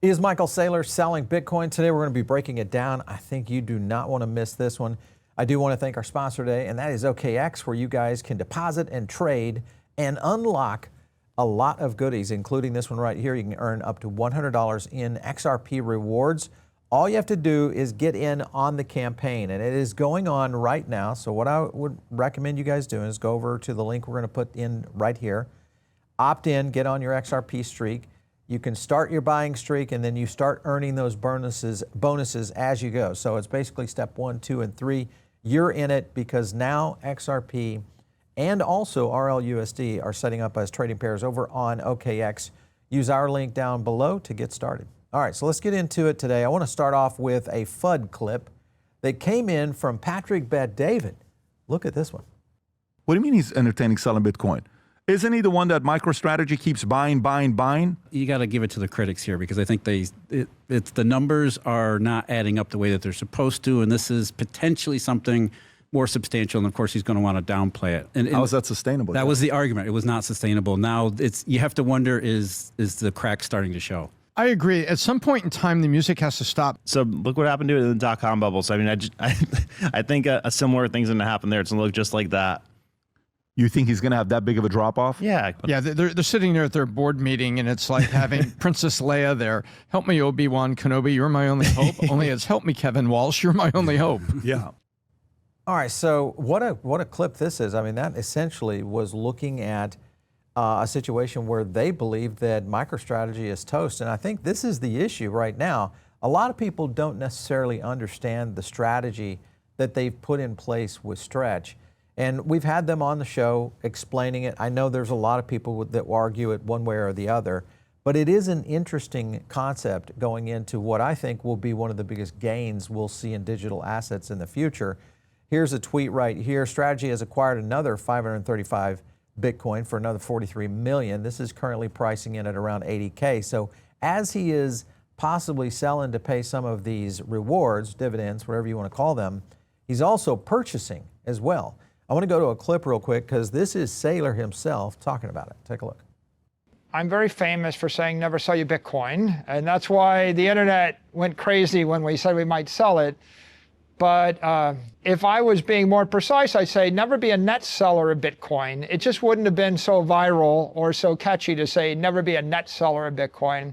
Is Michael Saylor selling Bitcoin? Today we're going to be breaking it down. I think you do not want to miss this one. I do want to thank our sponsor today, and that is OKX, where you guys can deposit and trade and unlock a lot of goodies, including this one right here. You can earn up to $100 in XRP rewards. All you have to do is get in on the campaign, and it is going on right now. So what I would recommend you guys doing is go over to the link we're going to put in right here. Opt in, get on your XRP streak. You can start your buying streak, and then you start earning those bonuses as you go. So it's basically step 1, 2, and 3. You're in it because now XRP and also RLUSD are setting up as trading pairs over on OKX. Use our link down below to get started. All right, so let's get into it today. I want to start off with a FUD clip that came in from Patrick Bet-David. Look at this one. What do you mean he's entertaining selling Bitcoin? Isn't he the one that MicroStrategy keeps buying? You got to give it to the critics here because I think it's the numbers are not adding up the way that they're supposed to, and this is potentially something more substantial. And of course, he's going to want to downplay it. And how is that sustainable? That was the argument. It was not sustainable. Now you have to wonder: is the crack starting to show? I agree. At some point in time, the music has to stop. So look what happened to it in the dot-com bubble. So I mean, I think a similar thing's going to happen there. It's going to look just like that. You think he's going to have that big of a drop-off? Yeah. Yeah, they're sitting there at their board meeting, and it's like having Princess Leia there. Help me, Obi-Wan Kenobi, you're my only hope. Only it's help me, Kevin Walsh, you're my only hope. Yeah. All right, so what a clip this is. I mean, that essentially was looking at a situation where they believe that MicroStrategy is toast. And I think this is the issue right now. A lot of people don't necessarily understand the strategy that they've put in place with Stretch. And we've had them on the show explaining it. I know there's a lot of people that will argue it one way or the other, but it is an interesting concept going into what I think will be one of the biggest gains we'll see in digital assets in the future. Here's a tweet right here. Strategy has acquired another 535 Bitcoin for another 43 million. This is currently pricing in at around 80K. So as he is possibly selling to pay some of these rewards, dividends, whatever you want to call them, he's also purchasing as well. I want to go to a clip real quick because this is Saylor himself talking about it. Take a look. I'm very famous for saying never sell your Bitcoin, and that's why the internet went crazy when we said we might sell it. But if I was being more precise, I'd say never be a net seller of Bitcoin. It just wouldn't have been so viral or so catchy to say never be a net seller of Bitcoin.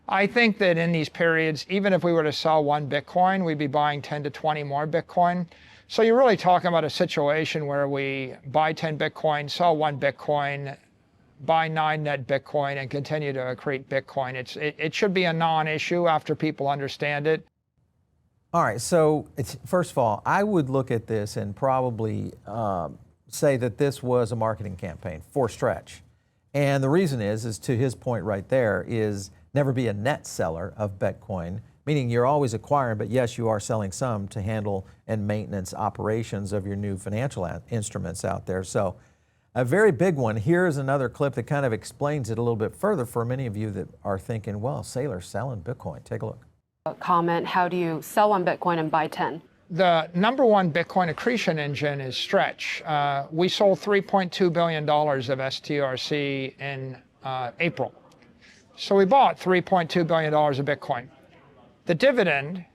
I think that in these periods, even if we were to sell 1 Bitcoin, we'd be buying 10 to 20 more Bitcoin. So you're really talking about a situation where we buy 10 Bitcoin, sell 1 Bitcoin, buy 9 net Bitcoin, and continue to accrete Bitcoin. It should be a non-issue after people understand it. All right, so first of all, I would look at this and probably say that this was a marketing campaign for Stretch. And the reason is to his point right there, is never be a net seller of Bitcoin, meaning you're always acquiring, but yes, you are selling some to handle and maintenance operations of your new financial instruments out there. So a very big one. Here's another clip that kind of explains it a little bit further for many of you that are thinking, well, Saylor's selling Bitcoin. Take a look. Comment, how do you sell 1 Bitcoin and buy 10? The number 1 Bitcoin accretion engine is Stretch. We sold $3.2 billion of STRC in April. So we bought $3.2 billion of Bitcoin. The dividend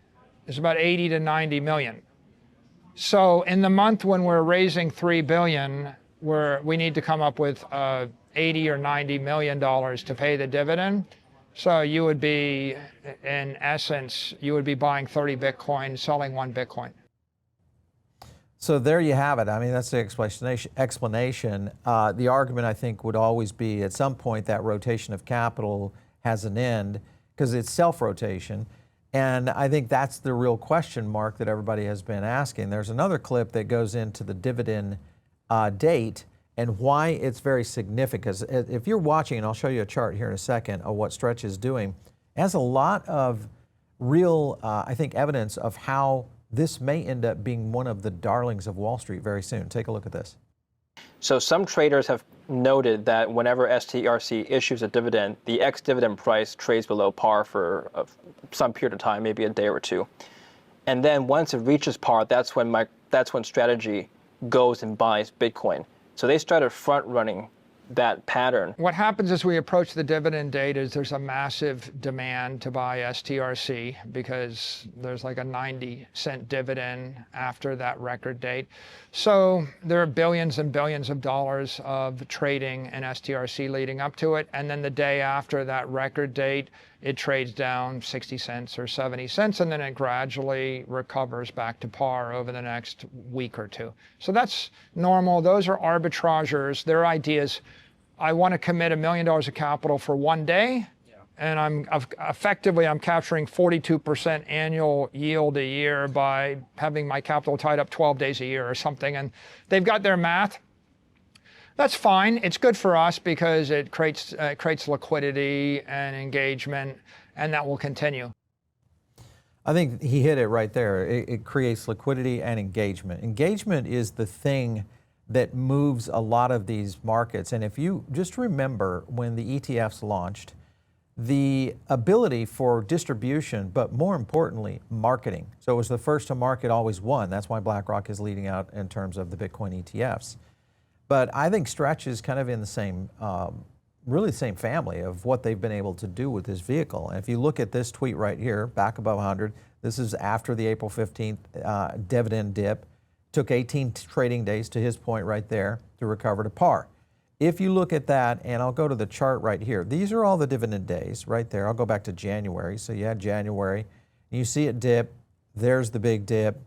is about 80 to 90 million. So in the month when we're raising $3 billion, we need to come up with 80 or 90 million dollars to pay the dividend. So you would be, in essence, you would be buying 30 Bitcoin, selling 1 Bitcoin. So there you have it. I mean, that's the explanation. The argument, I think, would always be at some point that rotation of capital has an end because it's self-rotation. And I think that's the real question mark that everybody has been asking. There's another clip that goes into the dividend date and why it's very significant. If you're watching, and I'll show you a chart here in a second of what Stretch is doing, it has a lot of real, I think, evidence of how this may end up being one of the darlings of Wall Street very soon. Take a look at this. So some traders have noted that whenever STRC issues a dividend, the ex-dividend price trades below par for some period of time, maybe a day or two. And then once it reaches par, that's when Strategy goes and buys Bitcoin. So they started front-running that pattern? What happens as we approach the dividend date is there's a massive demand to buy STRC because there's like a 90-cent dividend after that record date. So there are billions and billions of dollars of trading in STRC leading up to it. And then the day after that record date, it trades down 60 cents or 70 cents, and then it gradually recovers back to par over the next week or two. So that's normal. Those are arbitrageurs. Their ideas, I want to commit $1 million of capital for one day, and I'm capturing 42% annual yield a year by having my capital tied up 12 days a year or something. And they've got their math. That's fine. It's good for us because it creates liquidity and engagement, and that will continue. I think he hit it right there. It creates liquidity and engagement. Engagement is the thing that moves a lot of these markets. And if you just remember when the ETFs launched, the ability for distribution, but more importantly, marketing. So it was the first to market always won. That's why BlackRock is leading out in terms of the Bitcoin ETFs. But I think Stretch is kind of in the same, really the same family of what they've been able to do with this vehicle. And if you look at this tweet right here, back above 100, this is after the April 15th dividend dip. Took 18 trading days, to his point right there, to recover to par. If you look at that, and I'll go to the chart right here, these are all the dividend days right there. I'll go back to January. So you had January, you see it dip, there's the big dip,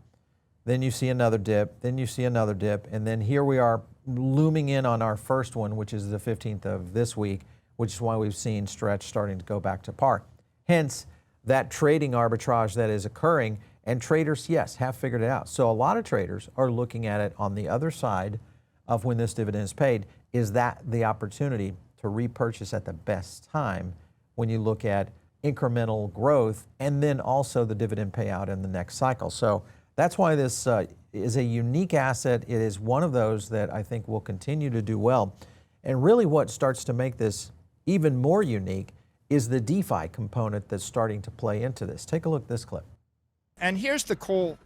then you see another dip, then you see another dip, and then here we are looming in on our first one, which is the 15th of this week, which is why we've seen Stretch starting to go back to par. Hence, that trading arbitrage that is occurring, and traders, yes, have figured it out. So a lot of traders are looking at it on the other side of when this dividend is paid. Is that the opportunity to repurchase at the best time when you look at incremental growth and then also the dividend payout in the next cycle? So that's why this is a unique asset. It is one of those that I think will continue to do well. And really what starts to make this even more unique is the DeFi component that's starting to play into this. Take a look at this clip. And here's the cool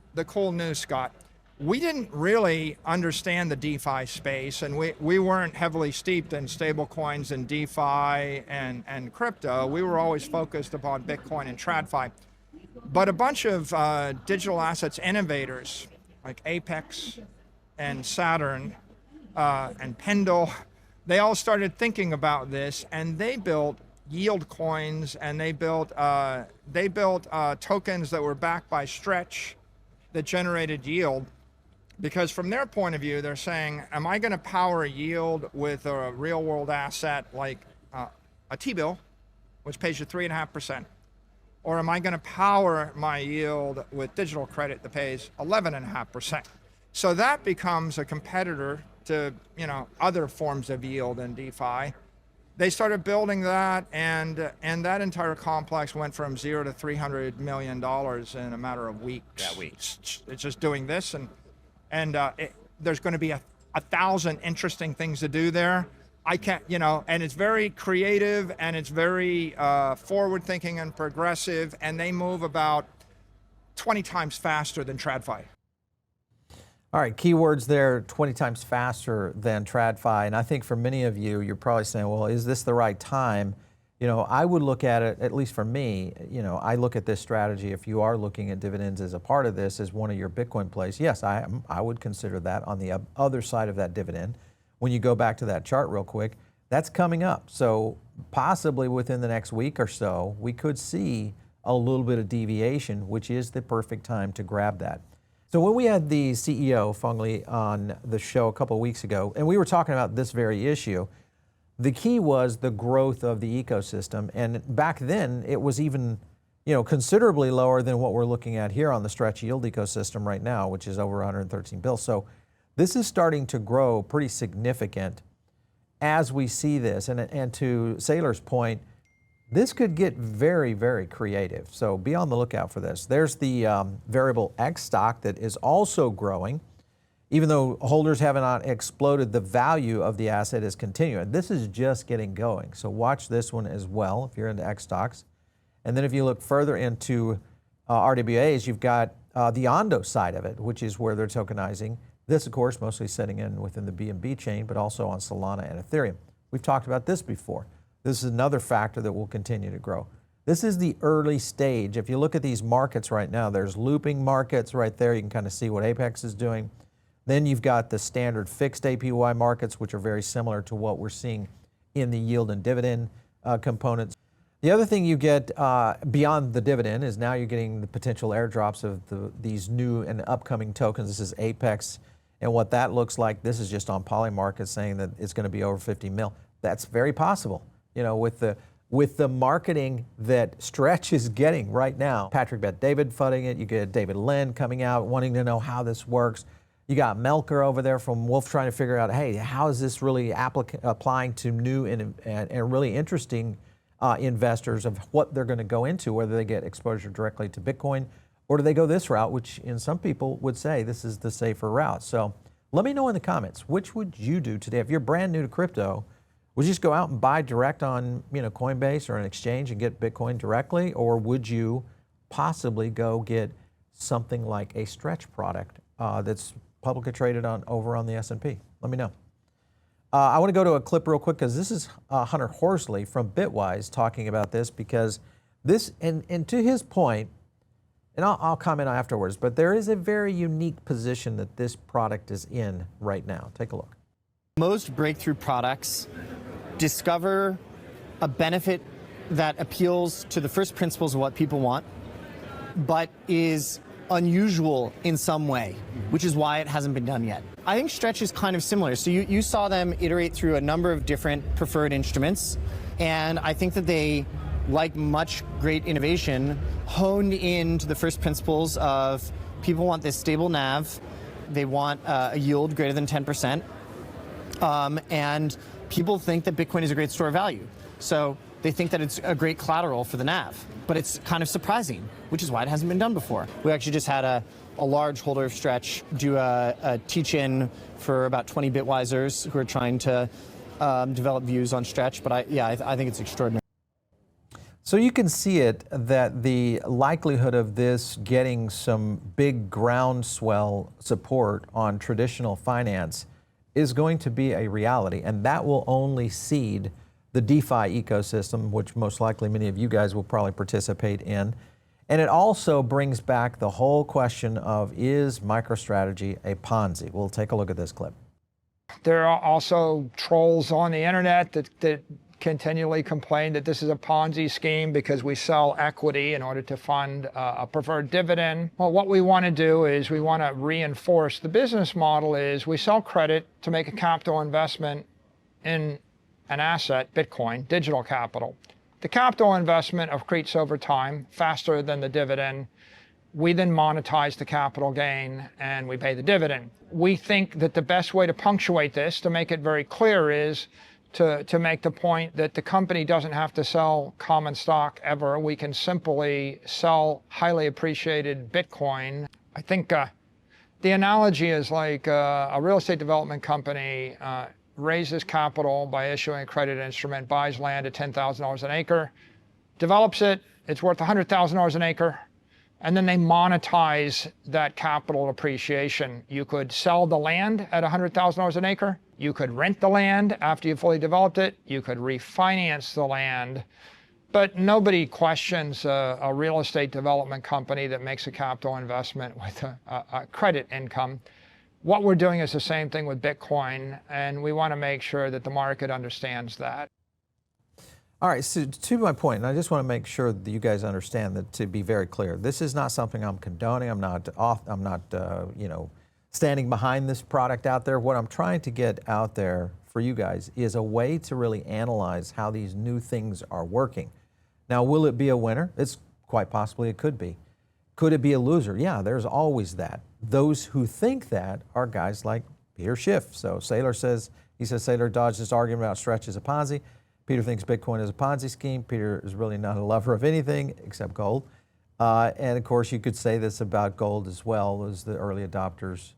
news, Scott. We didn't really understand the DeFi space, and we weren't heavily steeped in stable coins and DeFi and crypto. We were always focused upon Bitcoin and TradFi. But a bunch of digital assets innovators like Apyx and Saturn and Pendle, they all started thinking about this, and they built yield coins, and they built tokens that were backed by Stretch that generated yield. Because from their point of view, they're saying, am I going to power yield with a real world asset like a T-bill, which pays you 3.5%? Or am I going to power my yield with digital credit that pays 11.5%? So that becomes a competitor to other forms of yield in DeFi. They started building that, and that entire complex went from $0 to $300 million in a matter of weeks. Yeah, weeks. It's just doing this, and there's going to be 1,000 interesting things to do there. I can't, and it's very creative, and it's very forward-thinking and progressive, and they move about 20 times faster than TradFi. All right, keywords there, 20 times faster than TradFi. And I think for many of you, you're probably saying, well, is this the right time? I would look at it, at least for me, I look at this strategy, if you are looking at dividends as a part of this, as one of your Bitcoin plays, yes, I would consider that on the other side of that dividend. When you go back to that chart real quick, that's coming up. So possibly within the next week or so, we could see a little bit of deviation, which is the perfect time to grab that. So when we had the CEO, Phong on the show a couple of weeks ago, and we were talking about this very issue, the key was the growth of the ecosystem. And back then, it was even considerably lower than what we're looking at here on the Stretch yield ecosystem right now, which is over 113 bills. So this is starting to grow pretty significant as we see this. And to Saylor's point, this could get very, very creative. So be on the lookout for this. There's the variable X stock that is also growing. Even though holders have not exploded, the value of the asset is continuing. This is just getting going. So watch this one as well if you're into X stocks. And then if you look further into RWAs, you've got the Ondo side of it, which is where they're tokenizing. This, of course, mostly setting in within the BNB chain, but also on Solana and Ethereum. We've talked about this before. This is another factor that will continue to grow. This is the early stage. If you look at these markets right now, there's looping markets right there. You can kind of see what Apyx is doing. Then you've got the standard fixed APY markets, which are very similar to what we're seeing in the yield and dividend components. The other thing you get beyond the dividend is now you're getting the potential airdrops of these new and upcoming tokens. This is Apyx, and what that looks like, this is just on Polymarket saying that it's going to be over 50 mil. That's very possible, you know, with the marketing that Stretch is getting right now. Patrick Bet-David funding it. You get David Lin coming out wanting to know how this works. You got Melker over there from Wolf trying to figure out, hey, how is this really applying to new and really interesting investors of what they're going to go into, whether they get exposure directly to Bitcoin or do they go this route, which in some people would say this is the safer route. So let me know in the comments, which would you do today? If you're brand new to crypto, would you just go out and buy direct on, you know, Coinbase or an exchange and get Bitcoin directly? Or would you possibly go get something like a Stretch product that's publicly traded over on the S&P? Let me know. I want to go to a clip real quick because this is Hunter Horsley from Bitwise talking about this, because this, and to his point, and I'll comment afterwards, but there is a very unique position that this product is in right now. Take a look. Most breakthrough products discover a benefit that appeals to the first principles of what people want, but is unusual in some way, which is why it hasn't been done yet. I think Stretch is kind of similar. So you saw them iterate through a number of different preferred instruments, and I think that they, like much great innovation, honed into the first principles of people want this stable NAV, they want a yield greater than 10%, and people think that Bitcoin is a great store of value. So they think that it's a great collateral for the NAV, but it's kind of surprising, which is why it hasn't been done before. We actually just had a large holder of Stretch do a teach-in for about 20 Bitwisers who are trying to develop views on Stretch, but I think it's extraordinary. So you can see it that the likelihood of this getting some big groundswell support on traditional finance is going to be a reality, and that will only seed the DeFi ecosystem, which most likely many of you guys will probably participate in. And it also brings back the whole question of, is MicroStrategy a Ponzi? We'll take a look at this clip. There are also trolls on the internet that continually complain that this is a Ponzi scheme because we sell equity in order to fund a preferred dividend. Well, what we want to do is we want to reinforce the business model is we sell credit to make a capital investment in an asset, Bitcoin, digital capital. The capital investment accretes over time faster than the dividend. We then monetize the capital gain and we pay the dividend. We think that the best way to punctuate this, to make it very clear, is to make the point that the company doesn't have to sell common stock ever. We can simply sell highly appreciated Bitcoin. I think the analogy is like a real estate development company raises capital by issuing a credit instrument, buys land at $10,000 an acre, develops it, it's worth $100,000 an acre, and then they monetize that capital appreciation. You could sell the land at $100,000 an acre. You could rent the land after you fully developed it. You could refinance the land. But nobody questions a real estate development company that makes a capital investment with a credit income. What we're doing is the same thing with Bitcoin, and we want to make sure that the market understands that. All right, so to my point, and I just want to make sure that you guys understand that, to be very clear, this is not something I'm condoning. I'm not standing behind this product out there. What I'm trying to get out there for you guys is a way to really analyze how these new things are working. Now, will it be a winner? It's quite possibly it could be. Could it be a loser? Yeah, there's always that. Those who think that are guys like Peter Schiff. So Saylor says, Saylor dodged this argument about Stretch as a Ponzi. Peter thinks Bitcoin is a Ponzi scheme. Peter is really not a lover of anything except gold. And of course, you could say this about gold as well, as the early adopters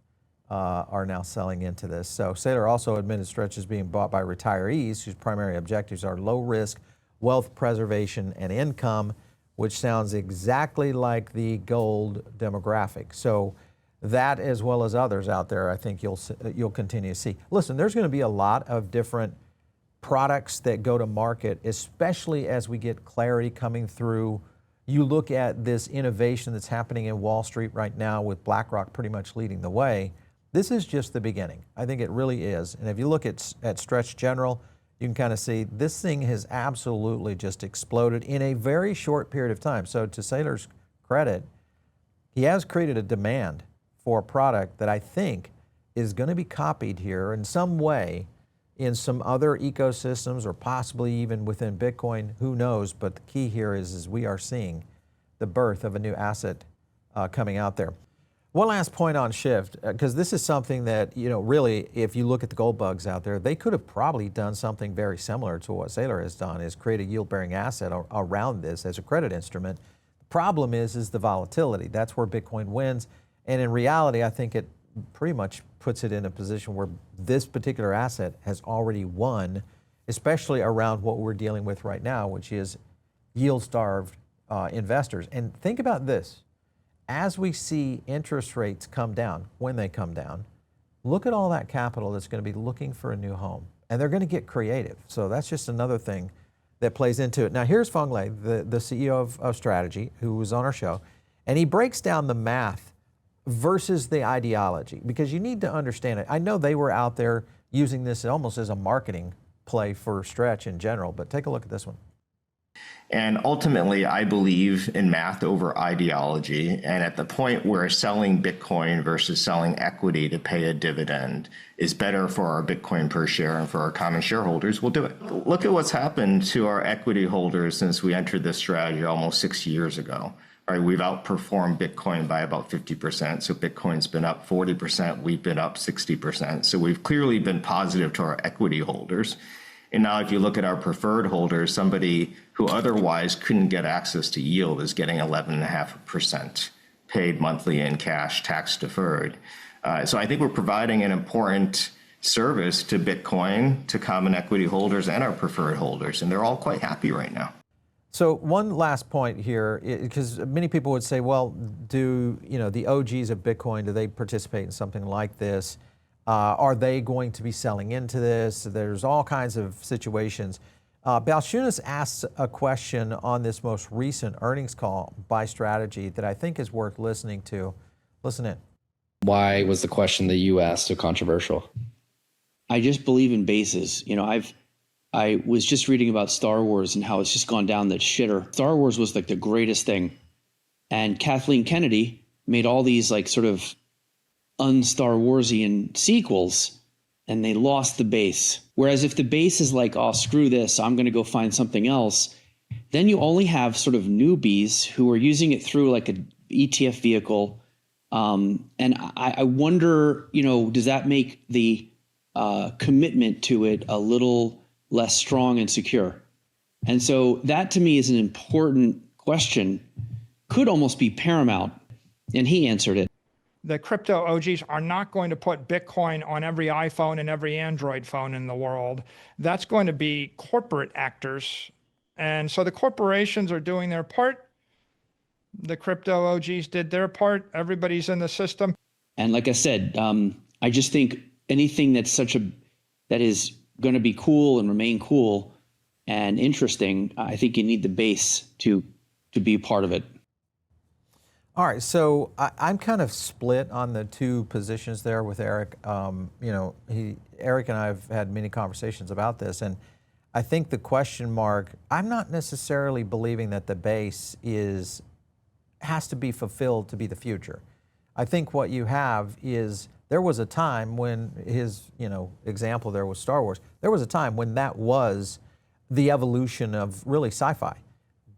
are now selling into this. So Saylor also admitted Stretch is being bought by retirees whose primary objectives are low risk, wealth preservation, and income, which sounds exactly like the gold demographic. So that, as well as others out there, I think you'll continue to see. Listen, there's going to be a lot of different products that go to market, especially as we get clarity coming through. You look at this innovation that's happening in Wall Street right now with BlackRock pretty much leading the way. This is just the beginning. I think it really is. And if you look at Stretch General, you can kind of see this thing has absolutely just exploded in a very short period of time. So to Saylor's credit, he has created a demand for a product that I think is going to be copied here in some way in some other ecosystems or possibly even within Bitcoin, who knows? But the key here is we are seeing the birth of a new asset coming out there. One last point on Schiff, because this is something that, really, if you look at the gold bugs out there, they could have probably done something very similar to what Saylor has done, is create a yield-bearing asset around this as a credit instrument. The problem is the volatility. That's where Bitcoin wins. And in reality, I think it pretty much puts it in a position where this particular asset has already won, especially around what we're dealing with right now, which is yield-starved investors. And think about this. As we see interest rates come down, when they come down, look at all that capital that's going to be looking for a new home. And they're going to get creative. So that's just another thing that plays into it. Now, here's Phong Le, the CEO of Strategy, who was on our show, and he breaks down the math versus the ideology, because you need to understand it. I know they were out there using this almost as a marketing play for Stretch in general, but take a look at this one. And ultimately, I believe in math over ideology. And at the point where selling Bitcoin versus selling equity to pay a dividend is better for our Bitcoin per share and for our common shareholders, we'll do it. Look at what's happened to our equity holders since we entered this strategy almost 6 years ago. Right, we've outperformed Bitcoin by about 50%. So Bitcoin's been up 40%. We've been up 60%. So we've clearly been positive to our equity holders. And now if you look at our preferred holders, somebody who otherwise couldn't get access to yield is getting 11.5% paid monthly in cash, tax deferred. So I think we're providing an important service to Bitcoin, to common equity holders and our preferred holders, and they're all quite happy right now. So one last point here, because many people would say, well, do the OGs of Bitcoin, do they participate in something like this? Are they going to be selling into this? There's all kinds of situations. Balchunas asked a question on this most recent earnings call by Strategy that I think is worth listening to. Listen in. Why was the question that you asked so controversial? I just believe in bases. I was just reading about Star Wars and how it's just gone down the shitter. Star Wars was like the greatest thing. And Kathleen Kennedy made all these like sort of un-Star Warsian sequels, and they lost the base. Whereas if the base is like, oh, screw this, I'm going to go find something else, then you only have sort of newbies who are using it through like an ETF vehicle. And I wonder, does that make the commitment to it a little less strong and secure? And so that to me is an important question, could almost be paramount. And he answered it. The crypto OGs are not going to put Bitcoin on every iPhone and every Android phone in the world. That's going to be corporate actors. And so the corporations are doing their part. The crypto OGs did their part. Everybody's in the system. And like I said, I just think anything that is going to be cool and remain cool and interesting, I think you need the base to be part of it. All right, so I'm kind of split on the two positions there with Eric. Eric and I have had many conversations about this, and I think the question mark, I'm not necessarily believing that the base has to be fulfilled to be the future. I think what you have is, there was a time when his example there was Star Wars. There was a time when that was the evolution of really sci-fi.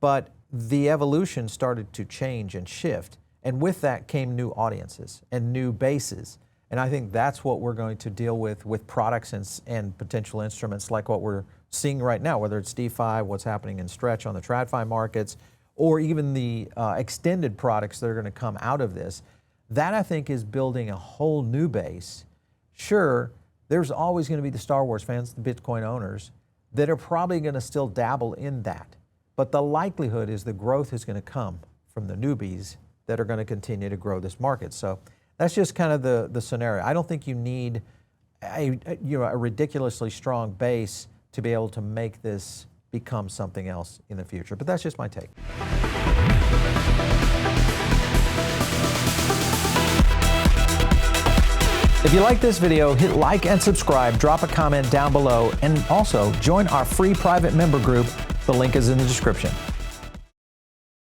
But the evolution started to change and shift. And with that came new audiences and new bases. And I think that's what we're going to deal with products and potential instruments like what we're seeing right now, whether it's DeFi, what's happening in Stretch on the TradFi markets, or even the extended products that are going to come out of this. That, I think, is building a whole new base. Sure, there's always going to be the Star Wars fans, the Bitcoin owners, that are probably going to still dabble in that. But the likelihood is the growth is going to come from the newbies that are going to continue to grow this market. So that's just kind of the scenario. I don't think you need a ridiculously strong base to be able to make this become something else in the future. But that's just my take. If you like this video, hit like and subscribe, drop a comment down below, and also join our free private member group. The link is in the description.